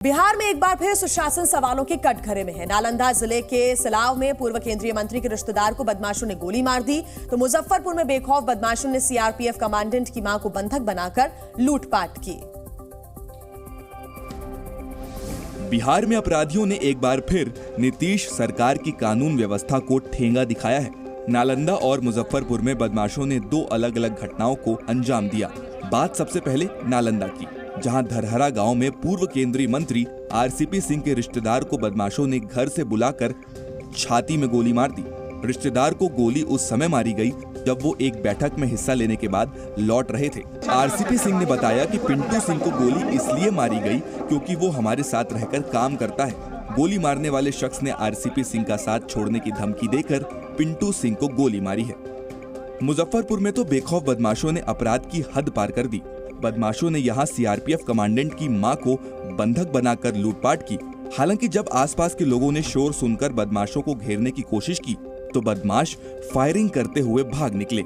बिहार में एक बार फिर सुशासन सवालों के कटघरे में है। नालंदा जिले के सिलाव में पूर्व केंद्रीय मंत्री के रिश्तेदार को बदमाशों ने गोली मार दी, तो मुजफ्फरपुर में बेखौफ बदमाशों ने सीआरपीएफ कमांडेंट की मां को बंधक बनाकर लूटपाट की। बिहार में अपराधियों ने एक बार फिर नीतीश सरकार की कानून व्यवस्था को ठेंगा दिखाया है। नालंदा और मुजफ्फरपुर में बदमाशों ने दो अलग अलग घटनाओं को अंजाम दिया। बात सबसे पहले नालंदा की, जहां धरहरा गांव में पूर्व केंद्रीय मंत्री आरसीपी सिंह के रिश्तेदार को बदमाशों ने घर से बुलाकर छाती में गोली मार दी। रिश्तेदार को गोली उस समय मारी गई जब वो एक बैठक में हिस्सा लेने के बाद लौट रहे थे। आरसीपी सिंह ने बताया कि पिंटू सिंह को गोली इसलिए मारी गई क्योंकि वो हमारे साथ रहकर काम करता है। गोली मारने वाले शख्स ने आरसीपी सिंह का साथ छोड़ने की धमकी देकर पिंटू सिंह को गोली मारी है। मुजफ्फरपुर में तो बेखौफ बदमाशों ने अपराध की हद पार कर दी। बदमाशों ने यहां सीआरपीएफ कमांडेंट की मां को बंधक बनाकर लूटपाट की। हालांकि जब आसपास के लोगों ने शोर सुनकर बदमाशों को घेरने की कोशिश की तो बदमाश फायरिंग करते हुए भाग निकले।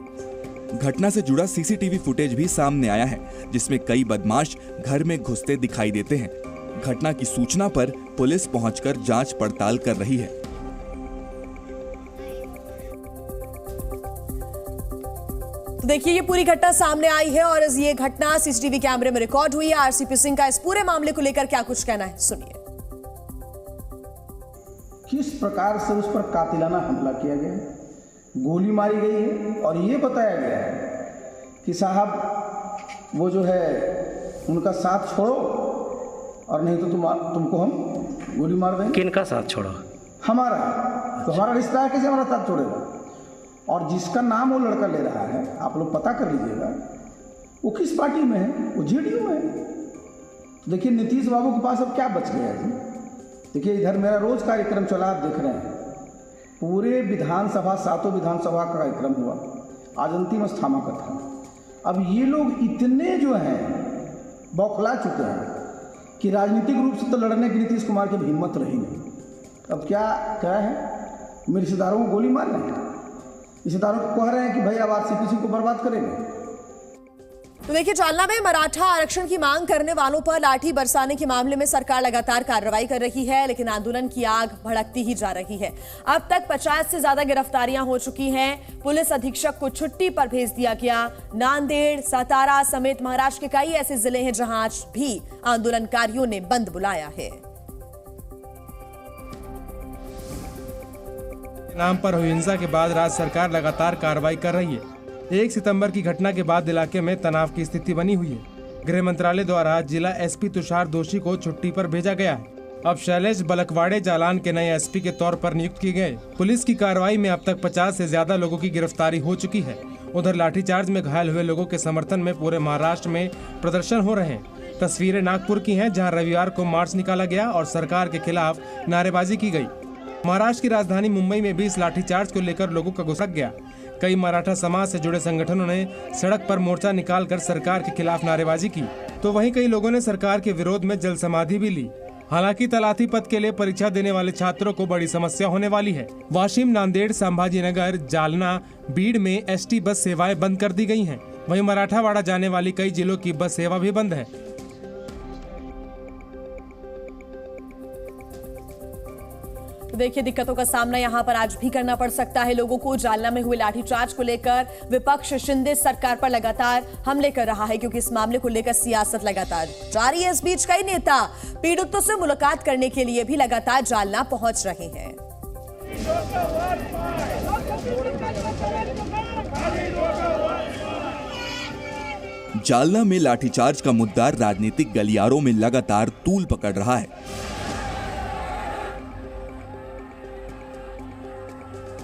घटना से जुड़ा सीसीटीवी फुटेज भी सामने आया है, जिसमें कई बदमाश घर में घुसते दिखाई देते हैं। घटना की सूचना पर पुलिस पहुंचकर जांच पड़ताल कर रही है। तो देखिए, ये पूरी घटना सामने आई है और ये घटना सीसीटीवी कैमरे में रिकॉर्ड हुई है। आरसीपी सिंह का इस पूरे मामले को लेकर क्या कुछ कहना है, सुनिए। किस प्रकार से उस पर कातिलाना हमला किया गया, गोली मारी गई है और ये बताया गया है कि साहब वो जो है उनका साथ छोड़ो और नहीं तो तुमको हम गोली मार देंगे। किनका साथ छोड़ो? हमारा। तो हमारा रिश्ता कैसे हमारा साथ छोड़ेगा? और जिसका नाम वो लड़का ले रहा है, आप लोग पता कर लीजिएगा वो किस पार्टी में है। वो जेडीयू में है। देखिए नीतीश बाबू के पास अब क्या बच गया है। देखिए इधर मेरा रोज कार्यक्रम चला, आप देख रहे हैं, पूरे विधानसभा, 7 विधानसभा का कार्यक्रम हुआ, आज अंतिम स्थामा का था। अब ये लोग इतने जो हैं बौखला चुके हैं कि राजनीतिक रूप से तो लड़ने की नीतीश कुमार की हिम्मत रही नहीं। अब क्या है, मेरे रिश्तेदारों को गोली मार रहे हैं, रिश्तेदारों को कह रहे हैं कि भाई अब आरसीपी सिंह को बर्बाद करेंगे। तो देखिए, जालना में मराठा आरक्षण की मांग करने वालों पर लाठी बरसाने के मामले में सरकार लगातार कार्रवाई कर रही है, लेकिन आंदोलन की आग भड़कती ही जा रही है। अब तक 50 से ज्यादा गिरफ्तारियां हो चुकी हैं। पुलिस अधीक्षक को छुट्टी पर भेज दिया गया। नांदेड़, सतारा समेत महाराष्ट्र के कई ऐसे जिले हैं जहां आज भी आंदोलनकारियों ने बंद बुलाया है। नाम पर हुई हिंसा के बाद राज्य सरकार लगातार कार्रवाई कर रही है। 1 सितंबर की घटना के बाद इलाके में तनाव की स्थिति बनी हुई है। गृह मंत्रालय द्वारा जिला एसपी तुषार दोषी को छुट्टी पर भेजा गया है। अब शैलेश बलकवाड़े जालान के नए एसपी के तौर पर नियुक्त किए गए। पुलिस की कार्रवाई में अब तक 50 से ज्यादा लोगों की गिरफ्तारी हो चुकी है। उधर लाठीचार्ज में घायल हुए लोगों के समर्थन में पूरे महाराष्ट्र में प्रदर्शन हो रहे हैं। तस्वीरें नागपुर की हैं, जहाँ रविवार को मार्च निकाला गया और सरकार के खिलाफ नारेबाजी की गयी। महाराष्ट्र की राजधानी मुंबई में भी इस लाठीचार्ज को लेकर लोगों का गुस्सा गया। कई मराठा समाज से जुड़े संगठनों ने सड़क पर मोर्चा निकालकर सरकार के खिलाफ नारेबाजी की, तो वहीं कई लोगों ने सरकार के विरोध में जल समाधि भी ली। हालांकि तलाठी पद के लिए परीक्षा देने वाले छात्रों को बड़ी समस्या होने वाली है। वाशिम, नांदेड़, संभाजीनगर, जालना, बीड़ में एसटी बस सेवाएं बंद कर दी गई हैं। वहीं मराठावाड़ा जाने वाली कई जिलों की बस सेवा भी बंद है। तो देखिए, दिक्कतों का सामना यहां पर आज भी करना पड़ सकता है लोगों को। जालना में हुए लाठीचार्ज को लेकर विपक्ष शिंदे सरकार पर लगातार हमले कर रहा है, क्योंकि इस मामले को लेकर सियासत लगातार जारी है। इस बीच कई नेता पीड़ितों से मुलाकात करने के लिए भी लगातार जालना पहुंच रहे हैं। जालना में लाठीचार्ज का मुद्दा राजनीतिक गलियारों में लगातार तूल पकड़ रहा है।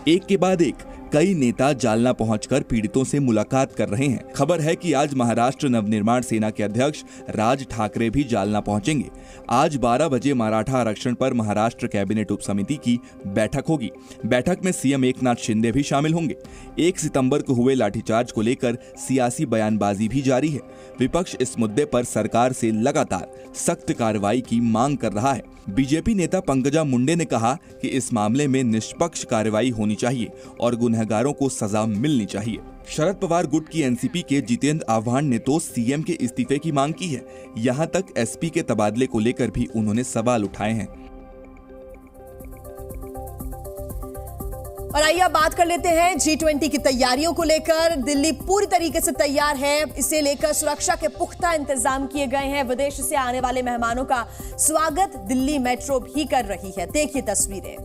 एक के बाद एक कई नेता जालना पहुंचकर पीड़ितों से मुलाकात कर रहे हैं। खबर है कि आज महाराष्ट्र नवनिर्माण सेना के अध्यक्ष राज ठाकरे भी जालना पहुंचेंगे। आज 12 बजे मराठा आरक्षण पर महाराष्ट्र कैबिनेट उप समिति की बैठक होगी। बैठक में सीएम एकनाथ शिंदे भी शामिल होंगे। 1 सितंबर को हुए लाठीचार्ज को लेकर सियासी बयानबाजी भी जारी है। विपक्ष इस मुद्दे पर सरकार से लगातार सख्त कार्रवाई की मांग कर रहा है। बीजेपी नेता पंकजा मुंडे ने कहा कि इस मामले में निष्पक्ष कार्रवाई होनी चाहिए और गुनहगार गुनहगारों को सजा मिलनी चाहिए। शरद पवार गुट की एनसीपी के जितेंद्र आव्हान ने तो सीएम के इस्तीफे की मांग की है। यहां तक एसपी के तबादले को लेकर भी उन्होंने सवाल उठाए हैं। और आइए अब बात कर लेते हैं G20 की तैयारियों को लेकर। दिल्ली पूरी तरीके से तैयार है। इसे लेकर सुरक्षा के पुख्ता इंतजाम किए गए हैं। विदेश से आने वाले मेहमानों का स्वागत दिल्ली मेट्रो भी कर रही है। देखिए तस्वीरें।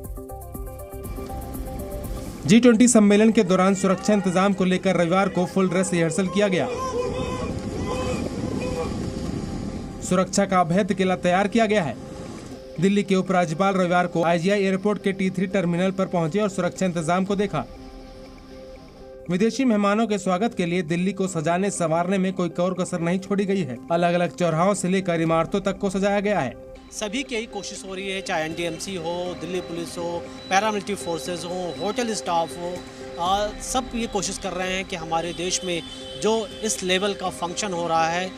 G20 सम्मेलन के दौरान सुरक्षा इंतजाम को लेकर रविवार को फुल ड्रेस रिहर्सल किया गया। सुरक्षा का अभेद किला तैयार किया गया है। दिल्ली के उपराज्यपाल रविवार को IGI एयरपोर्ट के T3 टर्मिनल पर पहुंचे और सुरक्षा इंतजाम को देखा। विदेशी मेहमानों के स्वागत के लिए दिल्ली को सजाने संवारने में कोई कोर कसर नहीं छोड़ी गई है। अलग अलग चौराहों से लेकर इमारतों तक को सजाया गया है। सभी की यही कोशिश हो रही है, चाहे NDMC हो, दिल्ली पुलिस हो, पैरामिलिट्री फोर्सेस हो, होटल स्टाफ हो, सब ये कोशिश कर रहे हैं कि हमारे देश में जो इस लेवल का फंक्शन हो रहा है,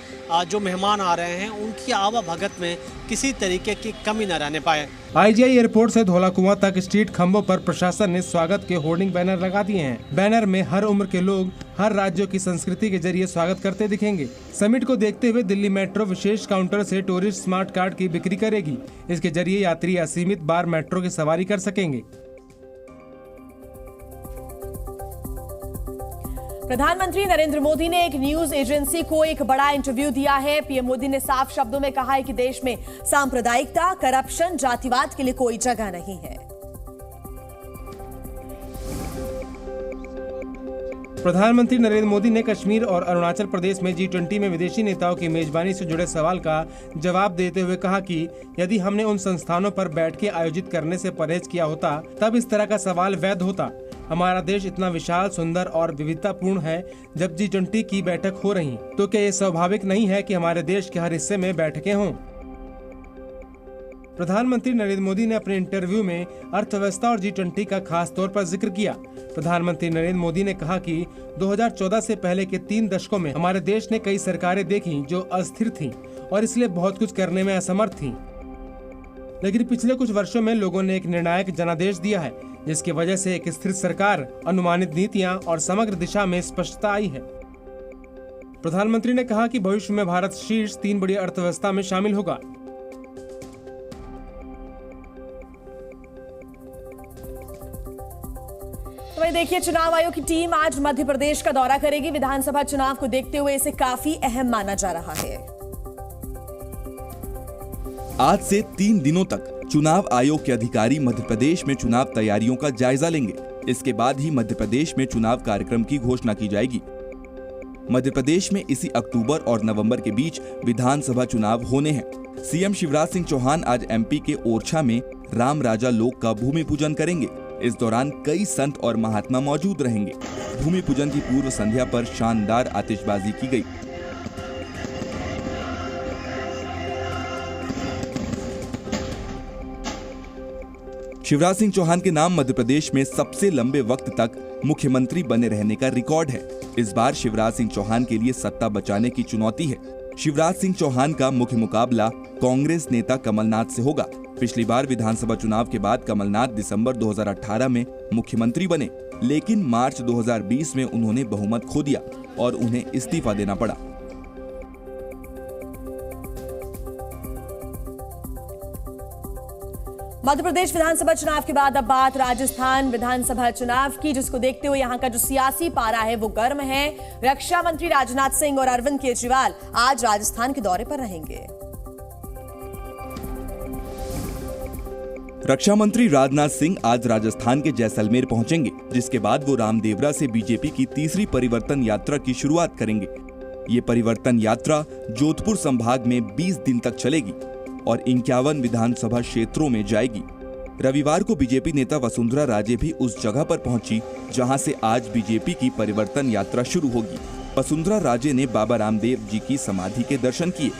जो मेहमान आ रहे हैं, उनकी आवाभगत में किसी तरीके की कमी न रहने पाए। IGI एयरपोर्ट से धौला कुआं तक स्ट्रीट खंभों पर प्रशासन ने स्वागत के होर्डिंग बैनर लगा दिए हैं। बैनर में हर उम्र के लोग हर राज्यों की संस्कृति के जरिए स्वागत करते दिखेंगे। समिट को देखते हुए दिल्ली मेट्रो विशेष काउंटर से टूरिस्ट स्मार्ट कार्ड की बिक्री करेगी। इसके जरिए यात्री असीमित बार मेट्रो की सवारी कर सकेंगे। प्रधानमंत्री नरेंद्र मोदी ने एक न्यूज एजेंसी को एक बड़ा इंटरव्यू दिया है। पीएम मोदी ने साफ शब्दों में कहा है कि देश में सांप्रदायिकता, करप्शन, जातिवाद के लिए कोई जगह नहीं है। प्रधानमंत्री नरेंद्र मोदी ने कश्मीर और अरुणाचल प्रदेश में G20 में विदेशी नेताओं की मेजबानी से जुड़े सवाल का जवाब देते हुए कहा कि यदि हमने उन संस्थानों पर बैठकें आयोजित करने से परहेज किया होता तब इस तरह का सवाल वैध होता। हमारा देश इतना विशाल, सुंदर और विविधतापूर्ण है। जब G20 की बैठक हो रही तो क्या ये स्वाभाविक नहीं है कि हमारे देश के हर हिस्से में बैठकें हों? प्रधानमंत्री नरेंद्र मोदी ने अपने इंटरव्यू में अर्थव्यवस्था और G20 का खास तौर पर जिक्र किया। प्रधानमंत्री नरेंद्र मोदी ने कहा कि 2014 से पहले के 3 दशकों में हमारे देश ने कई सरकारें देखी जो अस्थिर थीं और इसलिए बहुत कुछ करने में असमर्थ थीं। लेकिन पिछले कुछ वर्षों में लोगों ने एक निर्णायक जनादेश दिया है, जिसकी वजह से एक स्थिर सरकार, अनुमानित नीतियां और समग्र दिशा में स्पष्टता आई है। प्रधानमंत्री ने कहा कि भविष्य में भारत शीर्ष 3 बड़ी अर्थव्यवस्था में शामिल होगा। तो वही देखिए, चुनाव आयोग की टीम आज मध्य प्रदेश का दौरा करेगी। विधानसभा चुनाव को देखते हुए इसे काफी अहम माना जा रहा है। आज से 3 दिनों तक चुनाव आयोग के अधिकारी मध्य प्रदेश में चुनाव तैयारियों का जायजा लेंगे। इसके बाद ही मध्य प्रदेश में चुनाव कार्यक्रम की घोषणा की जाएगी। मध्य प्रदेश में इसी अक्टूबर और नवंबर के बीच विधानसभा चुनाव होने हैं। सीएम शिवराज सिंह चौहान आज MP के ओरछा में राम राजा लोक का भूमि पूजन करेंगे। इस दौरान कई संत और महात्मा मौजूद रहेंगे। भूमि पूजन की पूर्व संध्या पर शानदार आतिशबाजी की गई। शिवराज सिंह चौहान के नाम मध्य प्रदेश में सबसे लंबे वक्त तक मुख्यमंत्री बने रहने का रिकॉर्ड है। इस बार शिवराज सिंह चौहान के लिए सत्ता बचाने की चुनौती है। शिवराज सिंह चौहान का मुख्य मुकाबला कांग्रेस नेता कमलनाथ से होगा। पिछली बार विधानसभा चुनाव के बाद कमलनाथ दिसंबर 2018 में मुख्यमंत्री बने, लेकिन मार्च 2020 में उन्होंने बहुमत खो दिया और उन्हें इस्तीफा देना पड़ा। मध्य प्रदेश विधानसभा चुनाव के बाद अब बात राजस्थान विधानसभा चुनाव की, जिसको देखते हुए यहां का जो सियासी पारा है वो गर्म है। रक्षा मंत्री राजनाथ सिंह और अरविंद केजरीवाल आज राजस्थान के दौरे पर रहेंगे। रक्षा मंत्री राजनाथ सिंह आज राजस्थान के जैसलमेर पहुंचेंगे, जिसके बाद वो रामदेवरा से बीजेपी की तीसरी परिवर्तन यात्रा की शुरुआत करेंगे। ये परिवर्तन यात्रा जोधपुर संभाग में 20 दिन तक चलेगी और 51 विधानसभा क्षेत्रों में जाएगी। रविवार को बीजेपी नेता वसुंधरा राजे भी उस जगह पर पहुंची जहां से आज बीजेपी की परिवर्तन यात्रा शुरू होगी। वसुंधरा राजे ने बाबा रामदेव जी की समाधि के दर्शन किए।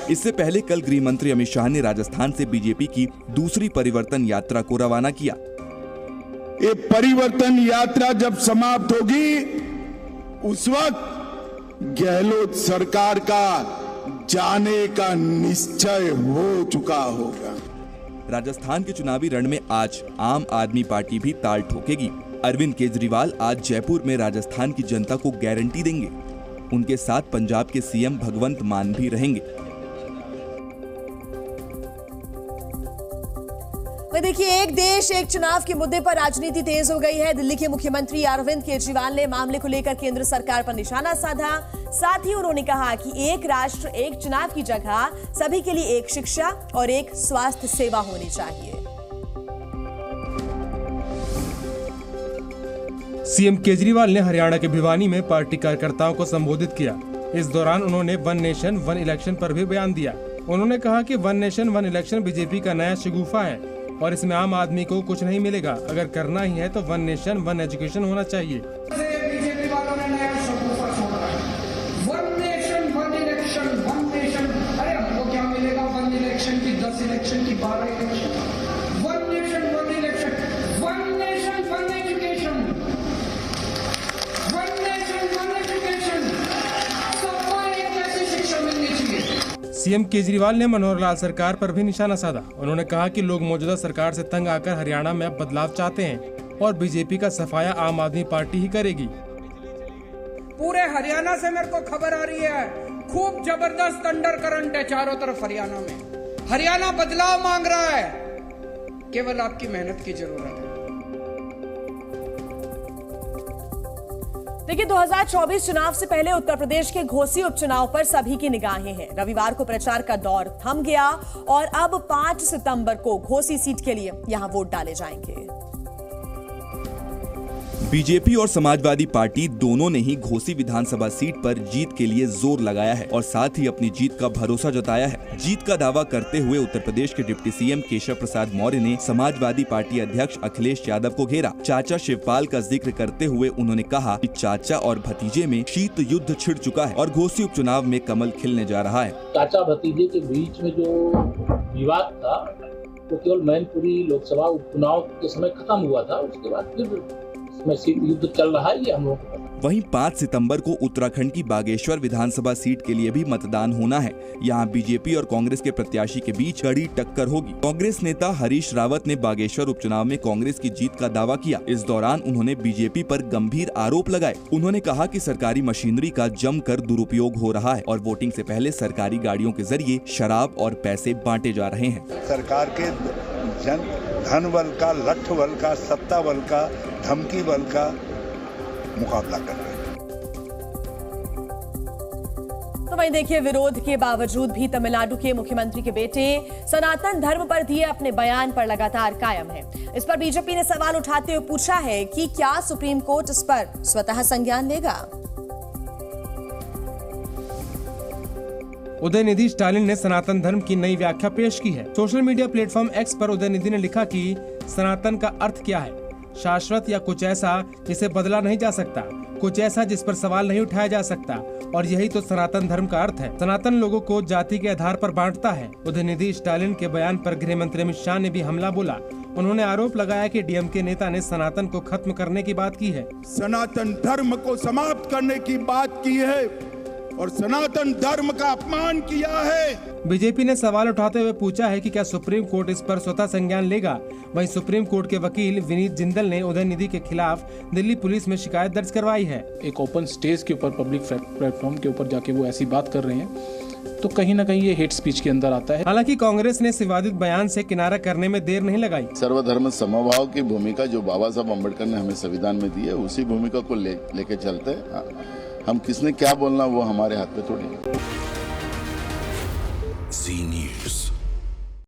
इससे पहले कल गृह मंत्री अमित शाह ने राजस्थान से बीजेपी की दूसरी परिवर्तन यात्रा को रवाना किया। ये परिवर्तन यात्रा जब समाप्त होगी उस वक्त गहलोत सरकार का जाने का निश्चय हो चुका होगा। राजस्थान के चुनावी रण में आज आम आदमी पार्टी भी ताल ठोकेगी। अरविंद केजरीवाल आज जयपुर में राजस्थान की जनता को गारंटी देंगे। उनके साथ पंजाब के सीएम भगवंत मान भी रहेंगे। देखिए, एक देश एक चुनाव के मुद्दे पर राजनीति तेज हो गई है। दिल्ली के मुख्यमंत्री अरविंद केजरीवाल ने मामले को लेकर केंद्र सरकार पर निशाना साधा। साथ ही उन्होंने कहा कि एक राष्ट्र एक चुनाव की जगह सभी के लिए एक शिक्षा और एक स्वास्थ्य सेवा होनी चाहिए। सीएम केजरीवाल ने हरियाणा के भिवानी में पार्टी कार्यकर्ताओं को संबोधित किया। इस दौरान उन्होंने वन नेशन वन इलेक्शन पर भी बयान दिया। उन्होंने कहा कि one nation one election BJP का नया शगुफा है और इसमें आम आदमी को कुछ नहीं मिलेगा। अगर करना ही है तो वन नेशन वन एजुकेशन होना चाहिए। बीजेपी वालों ने नया शगुफा छोड़ा है, one nation one election, one nation. अरे हमको क्या मिलेगा? वन इलेक्शन की 10 इलेक्शन की 12 election, one nation one election, one nation one education, one nation one education, सबको एक ऐसी शिक्षा मिलनी चाहिए। सीएम केजरीवाल ने मनोहर लाल सरकार पर भी निशाना साधा। उन्होंने कहा कि लोग मौजूदा सरकार से तंग आकर हरियाणा में अब बदलाव चाहते हैं और बीजेपी का सफाया आम आदमी पार्टी ही करेगी। पूरे हरियाणा से मेरे को खबर आ रही है, खूब जबरदस्त अंडर करंट है चारों तरफ हरियाणा में। हरियाणा बदलाव मांग रहा है, केवल आपकी मेहनत की जरूरत है। देखिए, 2024 चुनाव से पहले उत्तर प्रदेश के घोसी उपचुनाव पर सभी की निगाहें हैं। रविवार को प्रचार का दौर थम गया और अब 5 सितंबर को घोसी सीट के लिए यहां वोट डाले जाएंगे। बीजेपी और समाजवादी पार्टी दोनों ने ही घोसी विधानसभा सीट पर जीत के लिए जोर लगाया है और साथ ही अपनी जीत का भरोसा जताया है। जीत का दावा करते हुए उत्तर प्रदेश के डिप्टी सीएम केशव प्रसाद मौर्य ने समाजवादी पार्टी अध्यक्ष अखिलेश यादव को घेरा। चाचा शिवपाल का जिक्र करते हुए उन्होंने कहा कि चाचा और भतीजे में शीत युद्ध छिड़ चुका है और घोसी उपचुनाव में कमल खिलने जा रहा है। चाचा भतीजे के बीच में जो विवाद था वो केवल मैनपुरी लोकसभा उपचुनाव के समय खत्म हुआ था। उसके बाद फिर में सीट युद्ध चल रहा है, ये हम लोग। वहीं 5 सितंबर को उत्तराखंड की बागेश्वर विधानसभा सीट के लिए भी मतदान होना है। यहां बीजेपी और कांग्रेस के प्रत्याशी के बीच कड़ी टक्कर होगी। कांग्रेस नेता हरीश रावत ने बागेश्वर उपचुनाव में कांग्रेस की जीत का दावा किया। इस दौरान उन्होंने बीजेपी पर गंभीर आरोप लगाए। उन्होंने कहा कि सरकारी मशीनरी का जमकर दुरुपयोग हो रहा है और वोटिंग से पहले सरकारी गाड़ियों के जरिए शराब और पैसे बांटे जा रहे हैं। सरकार के धन बल का, लठ बल का, सत्ता बल का, धमकी बल का मुकाबला कर रहे हैं। तो वहीं देखिए, विरोध के बावजूद भी तमिलनाडु के मुख्यमंत्री के बेटे सनातन धर्म पर दिए अपने बयान पर लगातार कायम है। इस पर बीजेपी ने सवाल उठाते हुए पूछा है कि क्या सुप्रीम कोर्ट इस पर स्वतः संज्ञान लेगा। उदयनिधि स्टालिन ने सनातन धर्म की नई व्याख्या पेश की है। सोशल मीडिया प्लेटफॉर्म एक्स पर उदयनिधि ने लिखा कि सनातन का अर्थ क्या है? शाश्वत या कुछ ऐसा जिसे बदला नहीं जा सकता, कुछ ऐसा जिस पर सवाल नहीं उठाया जा सकता, और यही तो सनातन धर्म का अर्थ है। सनातन लोगों को जाति के आधार पर बांटता है। उदयनिधि स्टालिन के बयान पर गृह मंत्री अमित शाह ने भी हमला बोला। उन्होंने आरोप लगाया कि डीएमके नेता ने सनातन को खत्म करने की बात की है, सनातन धर्म को समाप्त करने की बात की है और सनातन धर्म का अपमान किया है। बीजेपी ने सवाल उठाते हुए पूछा है कि क्या सुप्रीम कोर्ट इस पर स्वतः संज्ञान लेगा। वहीं सुप्रीम कोर्ट के वकील विनीत जिंदल ने उदयनिधि के खिलाफ दिल्ली पुलिस में शिकायत दर्ज करवाई है। एक ओपन स्टेज के ऊपर, पब्लिक प्लेटफॉर्म के ऊपर जाके वो ऐसी बात कर रहे हैं, तो कहीं ना कहीं ये हेट स्पीच के अंदर आता है। हालांकि कांग्रेस ने विवादित बयान से किनारा करने में देर नहीं लगाई। सर्वधर्म समभाव की भूमिका जो बाबा साहब अम्बेडकर ने हमें संविधान में दी है, उसी भूमिका को लेके चलते हैं। हम किसने क्या बोलना वो हमारे हाथ पे थोड़ी है। ज़ी न्यूज़।